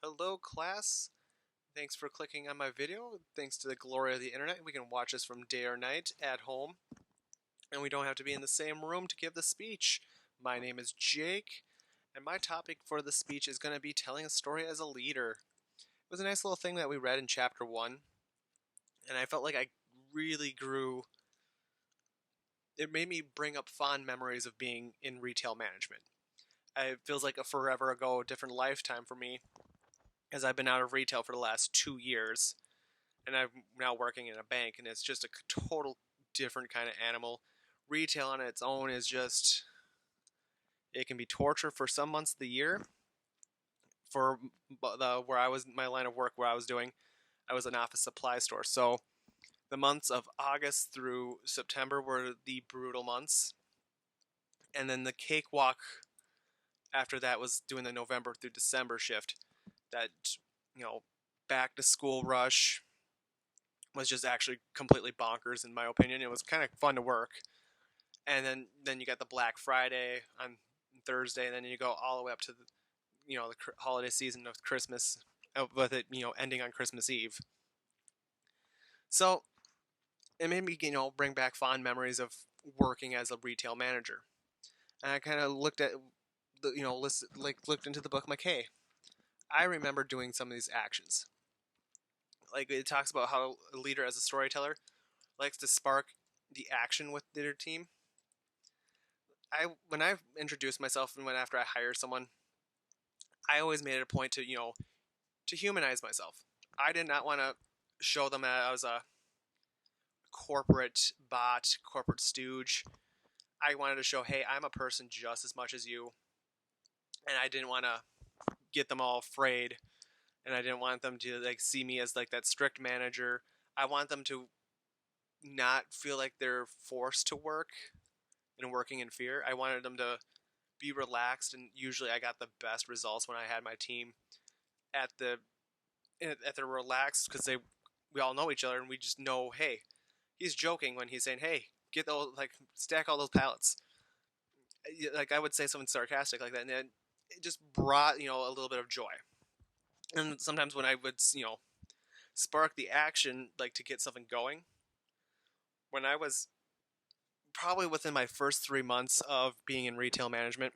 Hello class, thanks for clicking on my video. Thanks to the glory of the internet, we can watch this from day or night at home, and we don't have to be in the same room to give the speech. My name is Jake, and my topic for the speech is going to be telling a story as a leader. It was a nice little thing that we read in chapter 1, and I felt like I really grew. It made me bring up fond memories of being in retail management. It feels like a forever ago, different lifetime for me, as I've been out of retail for the last 2 years, and I'm now working in a bank, and it's just a total different kind of animal. Retail on its own is just, it can be torture for some months of the year. For the where I was, my line of work, where I was doing, I was an office supply store. So the months of August through September were the brutal months, and then the cakewalk after that was doing the November through December shift. That, you know, back to school rush was just actually completely bonkers in my opinion. It was kind of fun to work, and then you got the Black Friday on Thursday, and then you go all the way up to the holiday season of Christmas, with it ending on Christmas Eve. So it made me bring back fond memories of working as a retail manager, and I kind of looked at the looked into the book. I'm like, hey, I remember doing some of these actions. Like, it talks about how a leader as a storyteller likes to spark the action with their team. When I introduce myself and when after I hire someone, I always made it a point to humanize myself. I did not want to show them that I was a corporate bot, corporate stooge. I wanted to show, hey, I'm a person just as much as you, and I didn't want to get them all afraid, and I didn't want them to see me as that strict manager. I want them to not feel like they're forced to work and working in fear. I wanted them to be relaxed, and usually I got the best results when I had my team at the relaxed, because we all know each other, and we just know, hey, he's joking when he's saying, hey, get those, stack all those pallets. I would say something sarcastic like that, and then it just brought a little bit of joy. And sometimes when I would spark the action, to get something going, when I was probably within my first 3 months of being in retail management,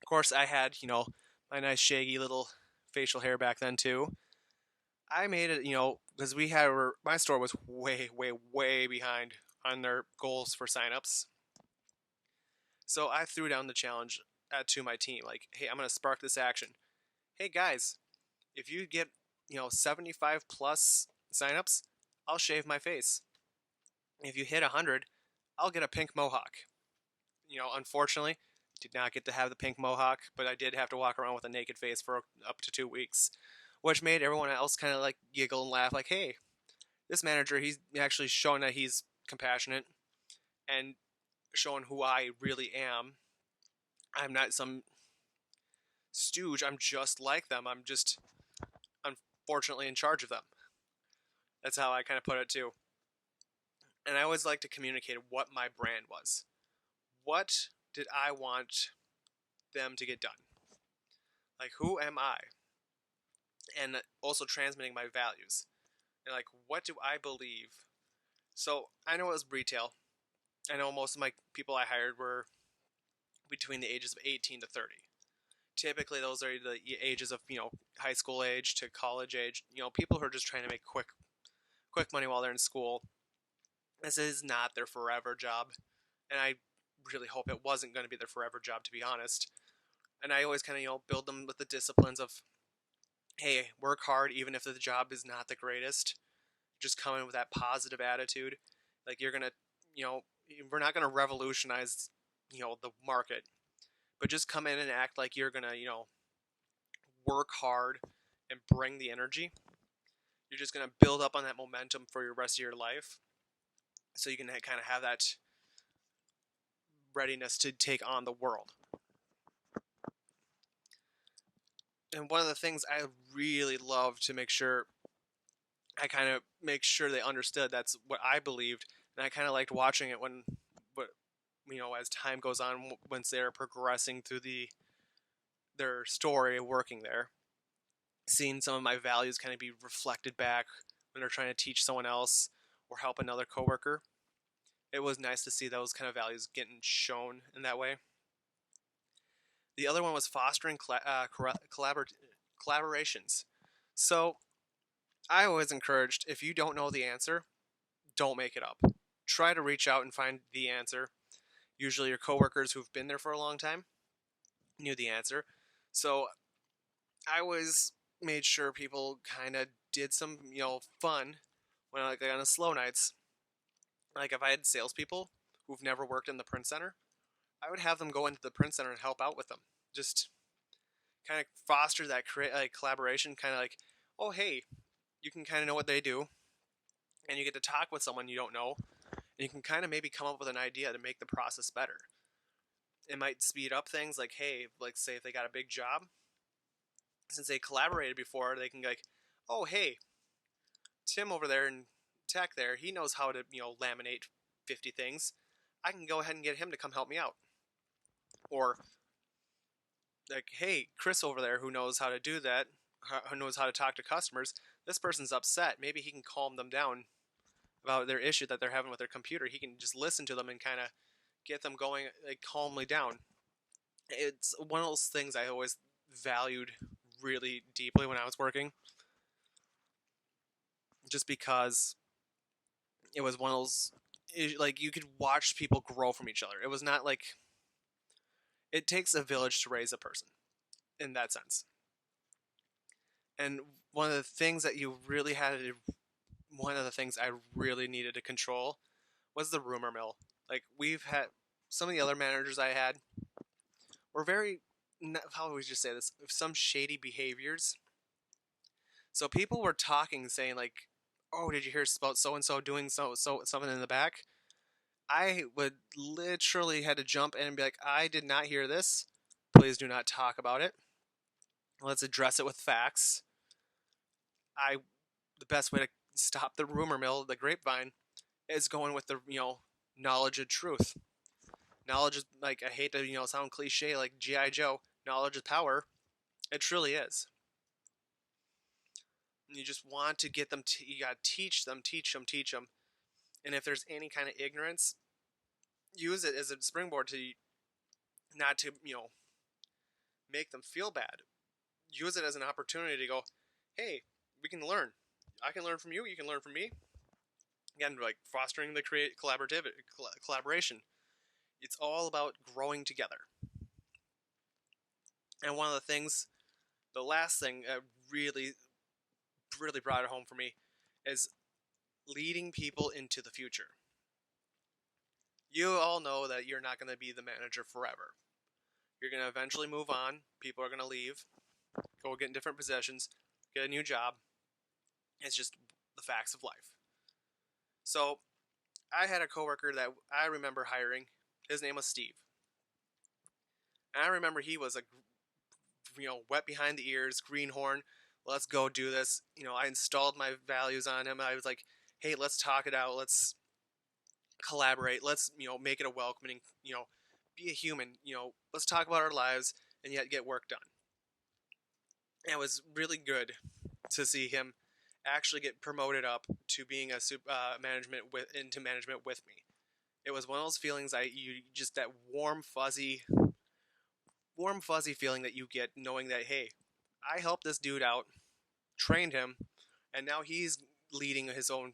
of course I had my nice shaggy little facial hair back then too. I made it, because my store was way, way, way behind on their goals for signups. So I threw down the challenge to my team, like, hey, I'm going to spark this action. Hey guys, if you get 75 plus signups, I'll shave my face. If you hit 100, I'll get a pink mohawk. Unfortunately, did not get to have the pink mohawk, but I did have to walk around with a naked face for up to 2 weeks, which made everyone else kind of giggle and laugh, like, hey, this manager, he's actually showing that he's compassionate and showing who I really am. I'm not some stooge. I'm just like them. I'm just, unfortunately, in charge of them. That's how I kind of put it too. And I always like to communicate what my brand was. What did I want them to get done? Like, who am I? And also transmitting my values. And what do I believe? So I know it was retail. I know most of my people I hired were between the ages of 18 to 30. Typically, those are the ages of high school age to college age. People who are just trying to make quick money while they're in school. This is not their forever job, and I really hope it wasn't going to be their forever job, to be honest. And I always kind of build them with the disciplines of, hey, work hard even if the job is not the greatest. Just come in with that positive attitude. You're gonna, we're not gonna revolutionize, the market, but just come in and act like you're gonna, work hard and bring the energy. You're just gonna build up on that momentum for your rest of your life, so you can kind of have that readiness to take on the world. And one of the things I really love to make sure I kind of make sure they understood, that's what I believed, and I kind of liked watching it when, as time goes on, once they're progressing through their story working there. seeing some of my values kind of be reflected back when they're trying to teach someone else or help another coworker. It was nice to see those kind of values getting shown in that way. The other one was fostering collaborations. So I always encouraged, if you don't know the answer, don't make it up. Try to reach out and find the answer. Usually your coworkers who've been there for a long time knew the answer. So I always made sure people kind of did some, fun when like on the slow nights. Like if I had salespeople who've never worked in the print center, I would have them go into the print center and help out with them. Just kind of foster that collaboration, kind of like, oh, hey, you can kind of know what they do, and you get to talk with someone you don't know, and you can kind of maybe come up with an idea to make the process better. It might speed up things, like, hey, like say if they got a big job, since they collaborated before, they can be like, oh, hey, Tim over there in tech there, he knows how to, laminate 50 things. I can go ahead and get him to come help me out. Or like, hey, Chris over there who knows how to do that, who knows how to talk to customers, this person's upset. Maybe he can calm them down about their issue that they're having with their computer. He can just listen to them and kind of get them going like calmly down. It's one of those things I always valued really deeply when I was working, just because it was one of those, like, you could watch people grow from each other. It was not like, it takes a village to raise a person in that sense. And one of the things that you really had to, one of the things I really needed to control was the rumor mill. Like, we've had some of the other managers I had were very, how would we just say this, some shady behaviors. So people were talking, saying like, oh, did you hear about so and so doing so something in the back? I would literally had to jump in and be like, I did not hear this. Please do not talk about it. Let's address it with facts. The best way to stop the rumor mill, the grapevine, is going with the, knowledge of truth. Knowledge is, like, I hate to, sound cliche like G.I. Joe, knowledge is power. It truly is. And you just want to get them, you gotta teach them. And if there's any kind of ignorance, use it as a springboard to, not to, make them feel bad. Use it as an opportunity to go, hey, we can learn. I can learn from you, you can learn from me. Again, like fostering the collaboration. It's all about growing together. And one of the things, the last thing that really, really brought it home for me is leading people into the future. You all know that you're not going to be the manager forever. You're going to eventually move on. People are going to leave, go get in different positions, get a new job. It's just the facts of life. So I had a coworker that I remember hiring. His name was Steve. And I remember he was a, wet behind the ears, greenhorn. Let's go do this. I installed my values on him. I was like, hey, let's talk it out. Let's collaborate. Let's, make it a welcoming, be a human. Let's talk about our lives and yet get work done. And it was really good to see him actually get promoted up to being a into management with me. It was one of those feelings that warm fuzzy feeling that you get knowing that, hey, I helped this dude out, trained him, and now he's leading his own,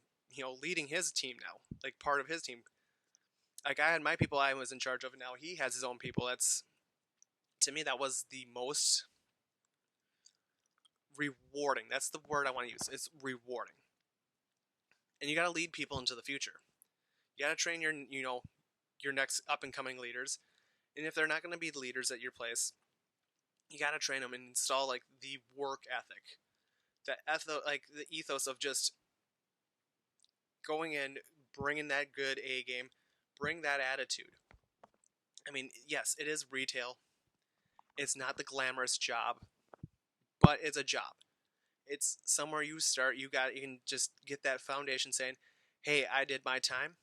leading his team now, like part of his team. Like I had my people I was in charge of, and now he has his own people. To me, that was the most rewarding. That's the word I want to use. It's rewarding. And you got to lead people into the future. You got to train your next up and coming leaders. And if they're not going to be the leaders at your place, you got to train them and install like the work ethic, the ethos of just going in, bringing that good A game, bring that attitude. I mean, yes, it is retail. It's not the glamorous job, but it's a job. It's somewhere you start. You can just get that foundation saying, hey, I did my time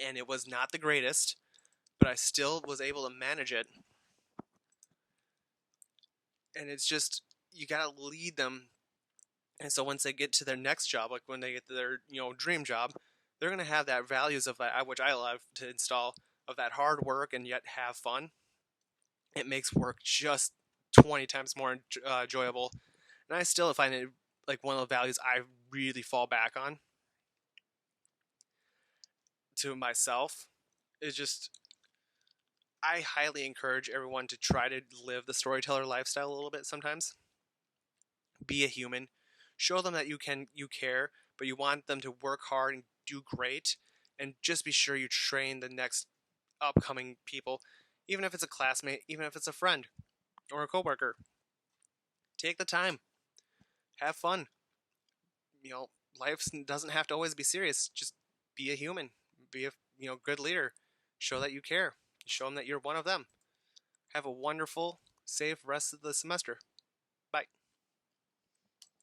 and it was not the greatest, but I still was able to manage it. And it's just, you gotta lead them. And so once they get to their next job, like when they get to their dream job, they're gonna have that values of that, which I love to install, of that hard work and yet have fun. It makes work just 20 times more enjoyable. And I still find it like one of the values I really fall back on to myself is just, I highly encourage everyone to try to live the storyteller lifestyle a little bit sometimes. Be a human. Show them that you care, but you want them to work hard and do great. And just be sure you train the next upcoming people, even if it's a classmate, even if it's a friend or a coworker. Take the time. Have fun. Life doesn't have to always be serious. Just be a human. Be a good leader. Show that you care. Show them that you're one of them. Have a wonderful, safe rest of the semester. Bye.